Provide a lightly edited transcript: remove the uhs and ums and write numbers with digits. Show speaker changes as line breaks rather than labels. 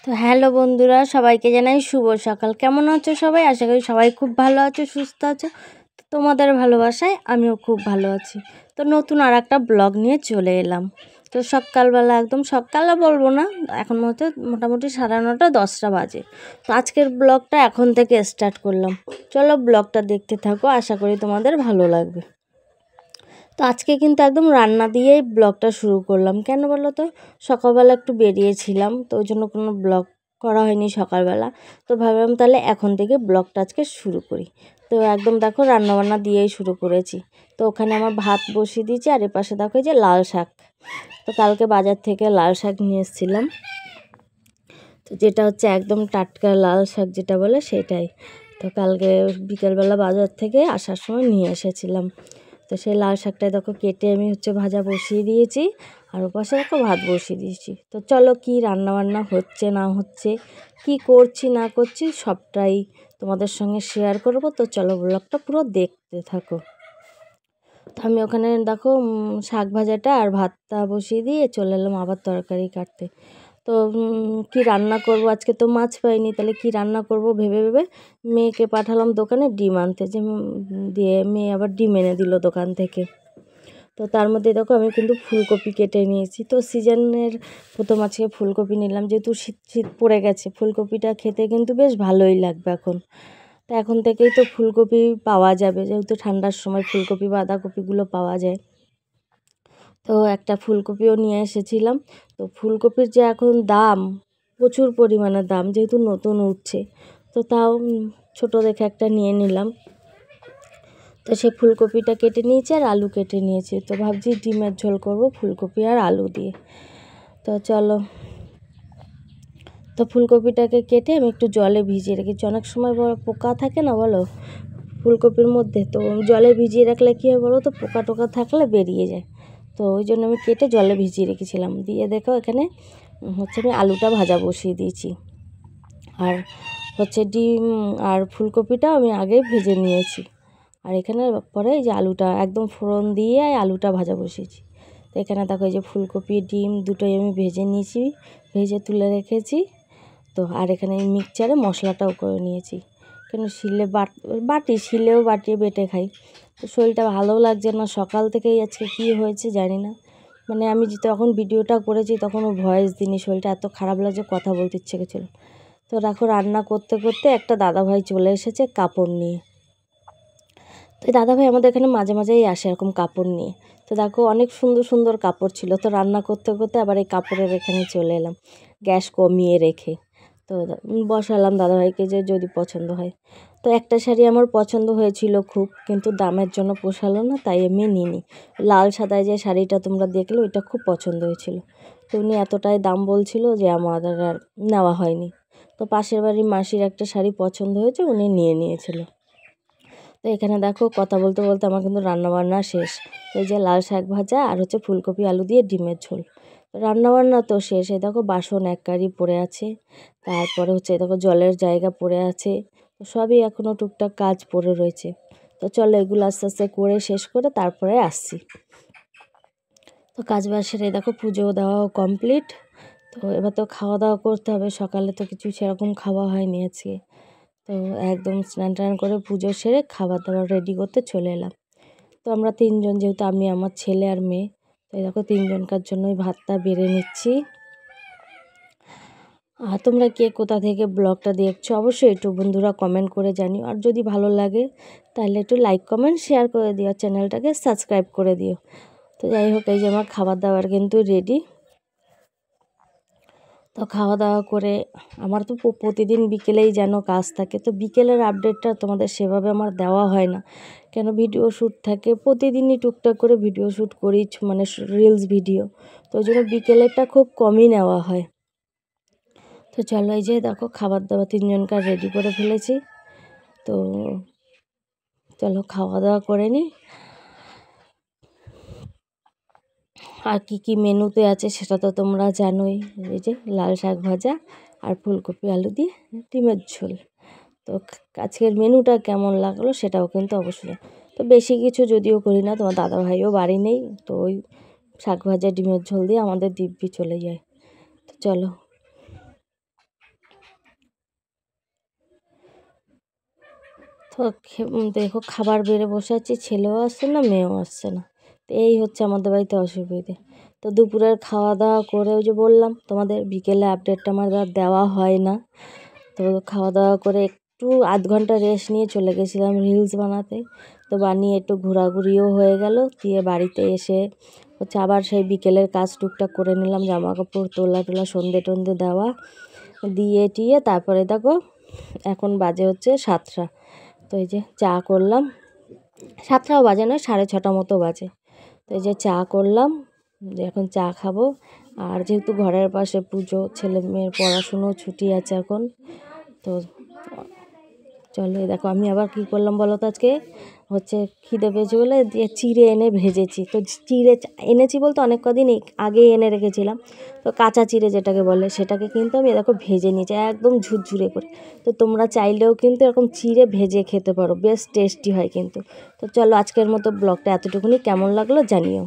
তো হ্যালো বন্ধুরা, সবাইকে জানাই শুভ সকাল। কেমন আছো সবাই? আশা করি সবাই খুব ভালো আছো, সুস্থ আছো। তো তোমাদের ভালোবাসায় আমিও খুব ভালো আছি। তো নতুন আর একটা ব্লগ নিয়ে চলে এলাম। তো সকালবেলা, একদম সকালে বলবো না, এখন মোটামুটি 9:30 10টা বাজে। তো আজকের ব্লগটা এখন থেকে স্টার্ট করলাম। চলো ব্লগটা দেখতে থাকো, আশা করি তোমাদের ভালো লাগবে। তো আজকে কিন্তু একদম রান্না দিয়েই ব্লগটা শুরু করলাম। কেন বলো তো, সকালবেলা একটু বেরিয়েছিলাম, তো ওই জন্য কোনো ব্লগ করা হয়নি সকালবেলা। তো ভাবলাম তাহলে এখন থেকে ব্লগটা আজকে শুরু করি। তো একদম দেখো রান্নাবান্না দিয়েই শুরু করেছি। তো ওখানে আমার ভাত বসিয়ে দিয়েছি, আর এপাশে দেখো যে লাল শাক। তো কালকে বাজার থেকে লাল শাক নিয়ে এসেছিলাম। তো যেটা হচ্ছে একদম টাটকা লাল শাক যেটা বলে সেটাই। তো কালকে বিকেলবেলা বাজার থেকে আসার সময় নিয়ে এসেছিলাম। তো সেই লাল শাকটা দেখো কেটে আমি ভাজা বসিয়ে দিয়েছি, আর ওপাশে দেখো ভাত বসিয়ে দিয়েছি। তো চলো কি রান্নাবান্না হচ্ছে না হচ্ছে, কি করছি না করছি সবটাই তোমাদের সঙ্গে শেয়ার করব। তো চলো ব্লগটা পুরো দেখতে থাকো। তো আমি ওখানে দেখো শাক ভাজাটা আর ভাতটা বসিয়ে দিয়ে চলে এলাম আবার তরকারি কাটতে। তো কি রান্না করব, আজকে তো মাছ পাইনি, তাহলে কি রান্না করব ভেবে ভেবে মেয়েকে পাঠালাম দোকানে ডিম আনতে, যে দিয়ে মেয়ে আবার ডিম এনে দিল দোকান থেকে। তো তার মধ্যে দেখো আমি কিন্তু ফুলকপি কেটে নিয়েছি। তো সিজনের প্রথম আজকে ফুলকপি নিলাম, যেহেতু শীত শীত পড়ে গেছে, ফুলকপিটা খেতে কিন্তু বেশ ভালোই লাগবে এখন। তো এখন থেকেই তো ফুলকপি পাওয়া যাবে, যেহেতু ঠান্ডার সময় ফুলকপি বাঁধাকপিগুলো পাওয়া যায়। তো একটা ফুলকপিও নিয়ে এসেছিলাম। তো ফুলকপির যে এখন দাম, প্রচুর পরিমাণে দাম, যেহেতু নতুন উঠছে, তো তাও ছোট দেখে একটা নিয়ে নিলাম। তো সেই ফুলকপিটা কেটে নিয়েছি আর আলু কেটে নিয়েছি। তো ভাবছি ডিমের ঝোল করব ফুলকপি আর আলু দিয়ে। তো চলো, তো ফুলকপিটাকে কেটে আমি একটু জলে ভিজিয়ে রেখেছি। অনেক সময় বড় পোকা থাকে না বলো ফুলকপির মধ্যে, তো জলে ভিজিয়ে রাখলে কী হয় বলো তো, পোকা টোকা থাকলে বেরিয়ে যায়। তো ওই জন্য আমি কেটে জলে ভিজিয়ে রেখেছিলাম। দিয়ে দেখো এখানে আমি আলুটা ভাজা বসিয়ে দিয়েছি, আর ডিম আর ফুলকপিটাও আমি আগে ভেজে নিয়েছি। আর এখানে পরে এই যে আলুটা একদম ফোড়ন দিয়ে আলুটা ভাজা বসিয়েছি। তো এখানে দেখো এই যে ফুলকপি ডিম দুটোই আমি ভেজে নিয়েছি, ভেজে তুলে রেখেছি। তো আর এখানে মিক্সচারে মশলাটাও করে নিয়েছি, কেন শিলেও বাটিয়ে বেটে খাই। তো শরীরটা ভালো লাগছে না, সকাল থেকেই আজকে কী হয়েছে জানি না। মানে আমি তখন ভিডিওটা করেছি তখন ভয়েস দিইনি, শরীরটা এত খারাপ লাগছে, কথা বলতে ইচ্ছে করছিল। তো দেখো রান্না করতে করতে একটা দাদাভাই চলে এসেছে কাপড় নিয়ে। তো দাদাভাই আমাদের এখানে মাঝে মাঝেই আসে এরকম কাপড় নিয়ে। তো দেখো অনেক সুন্দর সুন্দর কাপড় ছিল। তো রান্না করতে করতে আবার এই কাপড়ের এখানে চলে এলাম, গ্যাস কমিয়ে রেখে। তো বসালাম দাদাভাইকে যে যদি পছন্দ হয়। তো একটা শাড়ি আমার পছন্দ হয়েছিল খুব, কিন্তু দামের জন্য পোষালো না, তাই আমি নিইনি। লাল সাদায় যে শাড়িটা তোমরা দেখলে ওইটা খুব পছন্দ হয়েছিল। তো উনি এতটাই দাম বলছিল যে আমাদের আর নেওয়া হয়নি। তো পাশের বাড়ির মাসির একটা শাড়ি পছন্দ হয়েছে, উনি নিয়ে নিয়েছিল। তো এখানে দেখো কথা বলতে বলতে আমার কিন্তু রান্নাবান্না শেষ। এই যে লাল শাক ভাজা আর ফুলকপি আলু দিয়ে ডিমের ঝোল। রান্নাবান্না তো শেষ। এই দেখো বাসন এক কারি পড়ে আছে, তারপরে দেখো জলের জায়গা পড়ে আছে। তো সবই এখনও টুকটাক কাজ পড়ে রয়েছে। তো চলো এগুলো আস্তে আস্তে করে শেষ করে তারপরে আসছি। তো কাজ বাজ সেরে দেখো পুজো দেওয়াও কমপ্লিট। তো এবার তো খাওয়া দাওয়া করতে হবে, সকালে তো কিছু সেরকম খাওয়া হয়নি আজকে। তো একদম স্নান টান করে পুজো সেরে খাবার দাবার রেডি করতে চলে এলাম। তো আমরা তিনজন, যেহেতু আমি আমার ছেলে আর মেয়ে, তো দেখো তিনজনকার জন্যই ভাতটা বেড়ে নিচ্ছি। আর তোমরা কে কোথা থেকে ব্লগটা দেখছো অবশ্যই একটু বন্ধুরা কমেন্ট করে জানিও, আর যদি ভালো লাগে তাহলে একটু লাইক কমেন্ট শেয়ার করে দিও, চ্যানেলটাকে সাবস্ক্রাইব করে দিও। তো যাই হোক, এই যে আমার খাবার দাবার কিন্তু রেডি। তো খাওয়া দাওয়া করে আমার তো প্রতিদিন বিকেলেই যেন কাজ থাকে। তো বিকেলের আপডেটটা তোমাদের সেভাবে আমার দেওয়া হয় না, কেন ভিডিও শ্যুট থাকে প্রতিদিনই, টুকটাক করে ভিডিও শ্যুট করি, মানে রিলস ভিডিও। তো ওই জন্য বিকেলেরটা খুব কমই নেওয়া হয়। তো চলো এই যে দেখো খাবার দাবার তিনজনকার রেডি করে ফেলেছি। তো চলো খাওয়া দাওয়া করে নিই। আর কি কি মেনুতে আছে সেটা তো তোমরা জানোই। এই যে লাল শাক ভাজা আর ফুলকপি আলু দিয়ে ডিমের ঝোল। তো আজকের মেনুটা কেমন লাগলো সেটাও কিন্তু অবশ্যই। তো বেশি কিছু যদিও করি না, তোমার দাদাভাইও বাড়ি নেই, তো ওই শাক ভাজা ডিমের ঝোল দিয়ে আমাদের দিব্যি চলে যায়। তো চলো। দেখো খাবার বেড়ে বসে আছি, ছেলেও আসছে না মেয়েও আসছে না, তো এই হচ্ছে আমাদের বাড়িতে অসুবিধে। তো দুপুরের খাওয়া দাওয়া করে ওই যে বললাম তোমাদের বিকেলে আপডেটটা আমার দেওয়া হয় না, তো খাওয়া দাওয়া করে একটু আধ ঘন্টা রেস্ট নিয়ে চলে গেছিলাম রিলস বানাতে। তো বানিয়ে একটু ঘোরাঘুরিও হয়ে গেল, দিয়ে বাড়িতে এসে হচ্ছে আবার সেই বিকেলের কাজ টুকটাক করে নিলাম, জামা কাপড় তোলা টোলা সন্ধে টন্ধে দেওয়া দিয়ে টিয়ে তারপরে দেখো এখন বাজে হচ্ছে 7টা। তো এই যে চা করলাম, 7টাও বাজে নয় 6:30 মতো বাজে। তো এই যে চা করলাম, যে এখন চা খাবো। আর যেহেতু ঘরের পাশে পুজো, ছেলে মেয়ের পড়াশুনো ছুটি আছে এখন, তো চলো দেখো আমি আবার কি করলাম বলো তো, আজকে হচ্ছে খিদে পেয়েছে বলে দিয়ে চিড়ে এনে ভেজেছি। তো চিড়ে এনেছি বলতে অনেক কদিন আগেই এনে রেখেছিলাম, তো কাঁচা চিড়ে যেটাকে বলে সেটাকে কিন্তু আমি দেখো ভেজে নিয়েছি একদম ঝুরঝুরে করে। তো তোমরা চাইলেও কিন্তু এরকম চিড়ে ভেজে খেতে পারো, বেশ টেস্টি হয় কিন্তু। তো চলো আজকের মতো ব্লগটা এতটুকুনি, কেমন লাগলো জানিও।